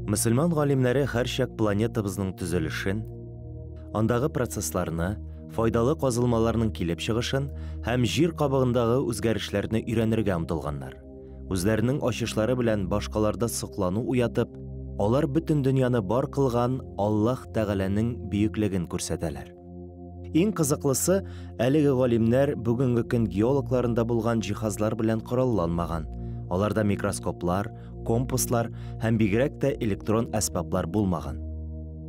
Мөселман галимнәре һәрчак планетабызның төзелешен, андагы процессларны, файдалы казылмаларның килеп чыгышын һәм җир кабыгындагы үзгәрешләрне өйрәнергә омтылганнар. Үзләренең ачышлары белән башкаларда соклану уятып, алар бөтен дөньяны бар кылган Аллаһ Тәгаләнең бөеклеген күрсәтәләр. Иң кызыклысы, әлеге галимнәр бүгенге көн геологларында булган җиһазлар белән коралланмаган. Аларда микроскоплар, компаслар һәм бигрәк тә электрон әсбаплар булмаган.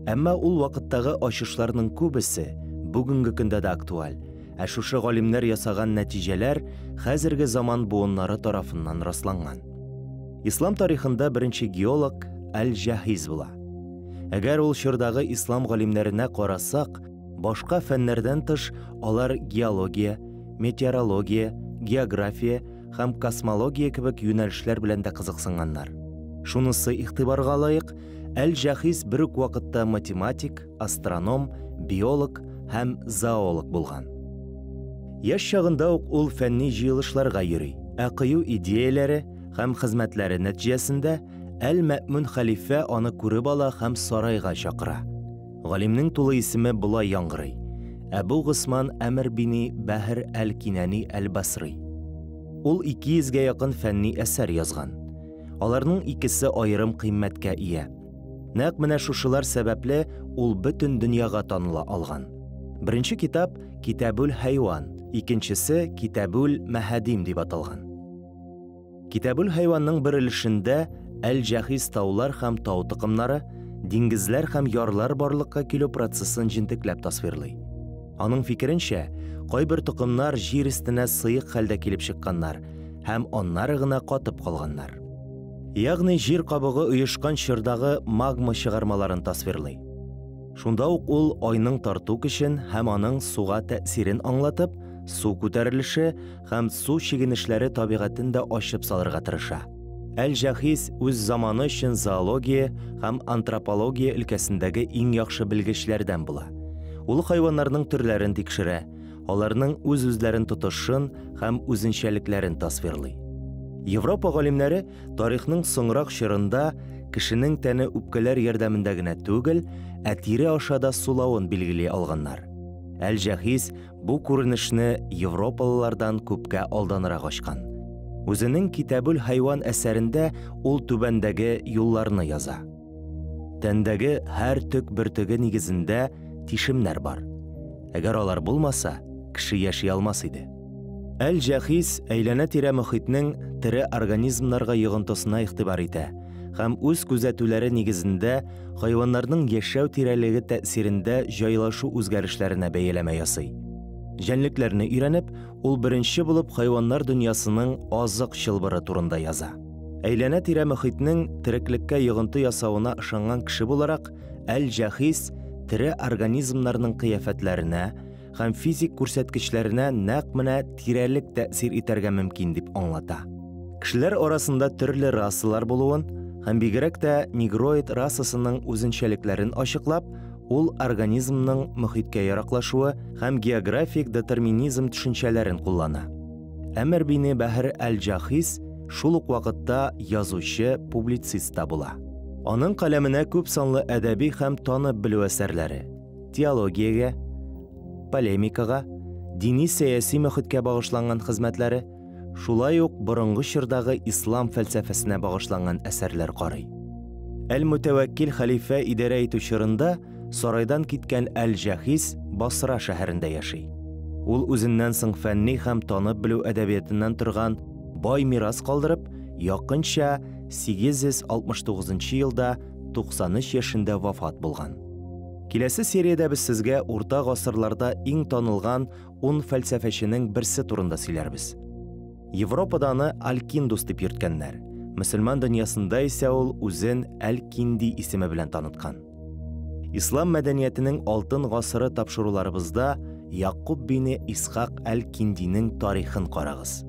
Әмма ул вакыттагы ачышларның күбесе бүгенге көндә дә актуаль. Ә шушы галимнәр ясаган нәтиҗәләр хәзерге заман буыннары тарафыннан расланган. Ислам тарихында беренче геолог Әл-Җаһиз була. Әгәр ул чордагы ислам галимнәренә карасак, башка фәннәрдән тыш алар геология, метеорология, география һәм космология кебек юнәлешләр белән дә кызыксынганнар. Шунысы игътибарга лаек, Әл-Җаһиз бер үк вакытта математик, астроном, биолог һәм зоолог булган. Яшь чагында ук ул фәнни җыелышларга йөри, ә кыю идеяләре һәм хезмәтләре нәтиҗәсендә Әл-Мәъмүн хәлифә аны күреп ала һәм сарайга чакыра. Галимнең тулы исеме булай яңгырый: Әбу Госман Әмр бин Бәһр әл-Кинани әл-Басри. Ул 200-гә якын фәнни әсәр язган. Аларның икесе аерым кыйммәткә ия. Нәкъ менә шушылар сәбәпле ул бөтен дөньяга таныла алган. Беренче китап Китабул Хайван, икенчесе Китабул Мәһадим дип аталган. Китабул Хайванның бер өлешендә Әл-Җаһиз таулар һәм тау тукымнары, диңгезләр һәм ярлар барлыкка килү процессын җентекләп тасвирлый. Аның фикеренчә, кайбер тукымнар җир өстенә сыек хәлдә килеп чыкканнар һәм аннары гына катып калганнар. Ягъни җир кабыгы оешкан чордагы магма чыгармаларын тасвирлый. Шунда ук ул айның тарту көчен һәм аның суга тәэсирен аңлатып, су күтәрелеше һәм су чигенешләре табигатен дә ачып салырга тырыша. Әл-Җаһиз үз заманы өчен зоология һәм антропология өлкәсендәге иң яхшы белгечләрдән була. Ул хайваннарның төрләрен тикшерә, аларның үз-үзләрен тотышын һәм үзенчәлекләрен тасвирлый. Европа галимнәре тарихның соңрак чорында кешенең тәне үпкәләр ярдәмендә генә түгел, ә тире аша да сулавын билгели алганнар. Әл-Җаһиз бу күренешне европалылардан күпкә алданрак ачкан. Үзенең Китабул Хайван әсәрендә ул түбәндәге юлларны яза. Тәндәге һәр төк бөртеге нигезендә тишемнәр бар. Әгәр алар булмаса, кеше яши алмас иде. Әл-Җаһиз әйләнә-тирә мөхитнең тере организмнарга йогынтысына игътибар итә һәм үз күзәтүләре нигезендә хайваннарның яшәү тирәлеге тәэсирендә җайлашу үзгәрешләренә бәяләмә ясый. Җәнлекләрне өйрәнеп, ул беренче булып хайваннар дөньясының азык чылбыры турында яза. Әйләнә-тирә мөхитнең тереклеккә йогынты ясавына ышанган кеше буларак, Әл-Җаһиз тере организмнарның кыяфәтләренә һәм физик күрсәткечләренә нәкъ менә тирәлек тәэсир итәргә мөмкин дип аңлата. Кешеләр арасында төрле расалар булуын һәм бигрәк тә негроид расасының үзенчәлекләрен ачыклап, ул организмның мөхиткә яраклашуы һәм географик детерминизм төшенчәләрен куллана. Әмр бин Бәһр әл-Җаһиз шул ук вакытта язучы, публицист та була. Аның каләменә күп санлы әдәби һәм танып белү әсәрләре, теологиягә, полемикага, дини-сәяси мөхиткә багышланган хезмәтләре, шулай ук борынгы чордагы ислам фәлсәфәсенә багышланган әсәрләр карый. Әл-Мутавәккил хәлифә идарә итү чорында сарайдан киткән Әл-Җаһиз Басра шәһәрендә яши. Ул үзеннән соң фәнни һәм танып белү әдәбиятыннан торган бай мирас калдырып, якынча 869 елда 93 яшендә вафат булган. Киләсе сериядә без сезгә урта гасырларда иң танылган 10 фәлсәфәченең берсе турында сөйләрбез. Европада аны Аль-Киндус дип йөрткәннәр. Мөселман дөньясында исә ул үзен Әл-Кинди исеме белән таныткан. Ислам мәдәниятенең алтын гасыры тапшыруларыбызда Яқуб бин Исхак Әл-Киндинең тарихын карагыз.